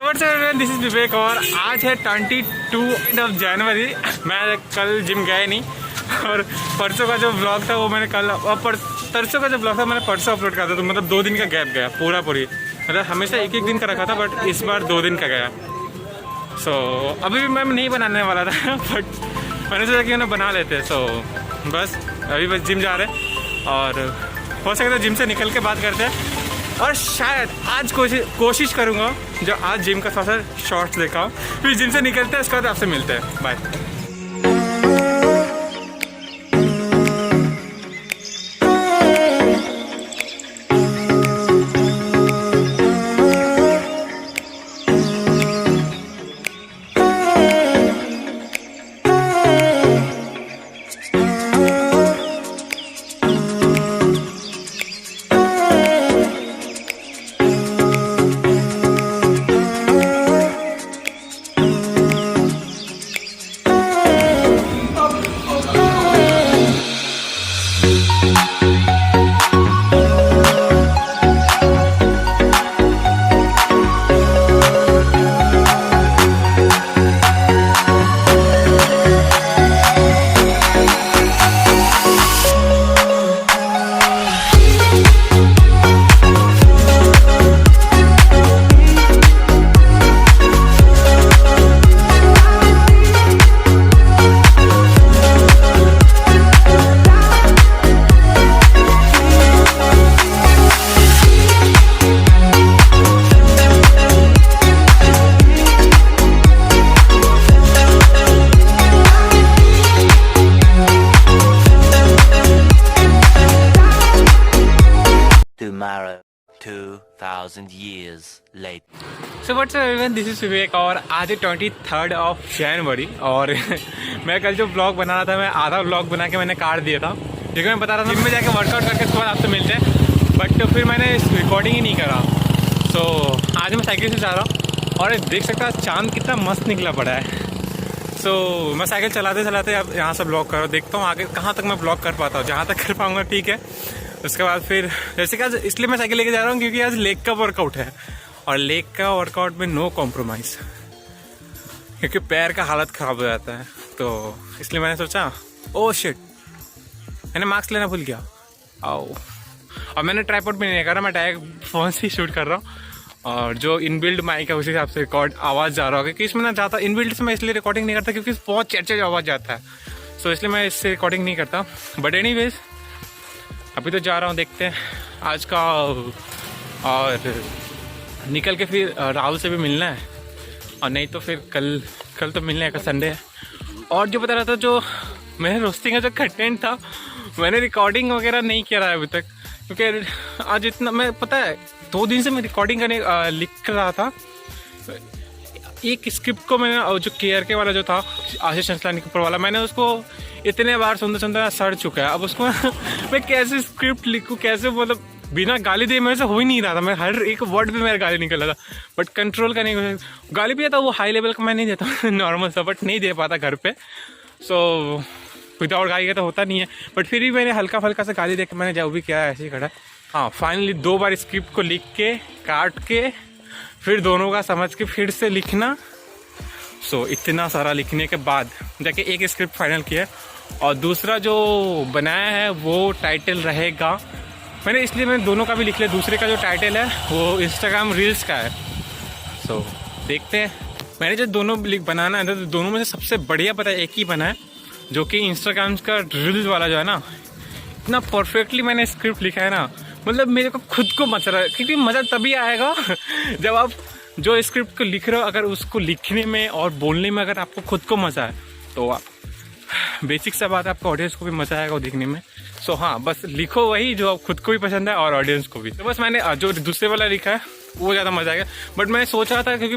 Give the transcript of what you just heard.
This is विवेक और आज है 22 ऑफ जनवरी। मैं कल जिम गया नहीं और परसों का जो ब्लॉग था वो मैंने कल और तरसों का जो ब्लॉग था मैंने परसों अपलोड करा था, तो मतलब 2 दिन का गैप गया पूरी। मतलब हमेशा एक दिन का रखा था बट इस बार 2 दिन का गया। सो अभी भी मैं नहीं बनाने वाला था बट मैंने सोचा कि उन्हें बना लेते। सो बस अभी बस जिम जा रहे हैं और हो सके तो जिम से निकल के बात करते हैं। और शायद आज कोशिश करूँगा जो आज जिम का थोड़ा सा शॉर्ट्स देखा हूँ, फिर जिम से निकलते हैं, उसके बाद आपसे मिलते हैं। Bye. Tomorrow, 2000 years later. So what's up everyone, this is विवेक और आज है 23 ऑफ जनवरी और मैं कल जो ब्लॉग बना रहा था मैं आधा ब्लॉग बना के मैंने काट दिया था क्योंकि मैं बता रहा था जिम में जाके वर्कआउट करके उसके बाद आपसे मिलते हैं, बट तो फिर मैंने रिकॉर्डिंग ही नहीं करा। तो आज मैं साइकिल से जा रहा हूँ और देख सकता हूँ चांद कितना मस्त निकला पड़ा है। सो मैं साइकिल चलाते चलाते अब यहाँ से ब्लॉग करो, देखता हूँ आगे कहाँ तक मैं ब्लॉग कर पाता हूँ। जहाँ तक कर पाऊँगा ठीक है, उसके बाद फिर जैसे कि आज इसलिए मैं साइकिल लेके जा रहा हूँ क्योंकि आज लेग का वर्कआउट है और लेग का वर्कआउट में नो कॉम्प्रोमाइज़, क्योंकि पैर का हालत ख़राब हो जाता है। तो इसलिए मैंने सोचा ओह शिट, मैंने मास्क लेना भूल गया। आओ, और मैंने ट्राइपॉड भी नहीं करा, मैं डायरेक्ट फ़ोन से ही शूट कर रहा हूँ और जो इनबिल्ड माइक है उसी हिसाब से रिकॉर्ड आवाज़ जा रहा होगा। क्योंकि इसमें ना ज़्यादा इनबिल्ड से मैं इसलिए रिकॉर्डिंग नहीं करता क्योंकि बहुत चर्चे आवाज़ जाता है, सो इसलिए मैं इससे रिकॉर्डिंग नहीं करता। बट एनीवेज अभी तो जा रहा हूँ, देखते हैं आज का, और निकल के फिर राहुल से भी मिलना है और नहीं तो फिर कल तो मिलने का संडे है। और जो बता रहा था जो मेरे रोस्टिंग का जो कंटेंट था मैंने रिकॉर्डिंग वगैरह नहीं किया है अभी तक, क्योंकि आज इतना मैं पता है 2 दिन से मैं रिकॉर्डिंग करने लिख रहा था। एक स्क्रिप्ट को मैंने जो केयर के वाला जो था आशीष अंसलानी के ऊपर वाला, मैंने उसको इतने बार सुनते सड़ चुका है। अब उसको मैं कैसे स्क्रिप्ट लिखूँ, कैसे मतलब बिना गाली दिए मेरे से हो ही नहीं रहा था। मैं हर एक वर्ड पे मेरा गाली निकल रहा था बट कंट्रोल करने की गाली भी आता, वो हाई लेवल का मैं नहीं देता नॉर्मल सा, बट नहीं दे पाता घर पे। सो विदाउट गाली का तो होता नहीं है, बट फिर भी मैंने हल्का फल्का सा गाली दे के मैंने जो भी किया ऐसे ही खड़ा। हाँ, फाइनली 2 बार स्क्रिप्ट को लिख के काट के फिर दोनों का समझ के फिर से लिखना। सो इतना सारा लिखने के बाद जाके एक स्क्रिप्ट फाइनल किया और दूसरा जो बनाया है वो टाइटल रहेगा। मैंने इसलिए मैंने दोनों का भी लिख लिया। दूसरे का जो टाइटल है वो इंस्टाग्राम रील्स का है। सो देखते हैं, मैंने जो दोनों बनाना है तो दोनों में से सबसे बढ़िया पता है एक ही बना है, जो कि इंस्टाग्राम का रील्स वाला जो है ना, इतना परफेक्टली मैंने स्क्रिप्ट लिखा है ना, मतलब मेरे को खुद को मजा रहा है। क्योंकि मज़ा तभी आएगा जब आप जो स्क्रिप्ट को लिख रहे हो अगर उसको लिखने में और बोलने में अगर आपको खुद को मज़ा है तो आप बेसिक सा बात है, आपको ऑडियंस को भी मज़ा आएगा दिखने में। सो हाँ, बस लिखो वही जो खुद को भी पसंद है और ऑडियंस को भी। तो बस मैंने जो दूसरे वाला लिखा है वो ज़्यादा मज़ा आएगा, बट मैं सोच रहा था क्योंकि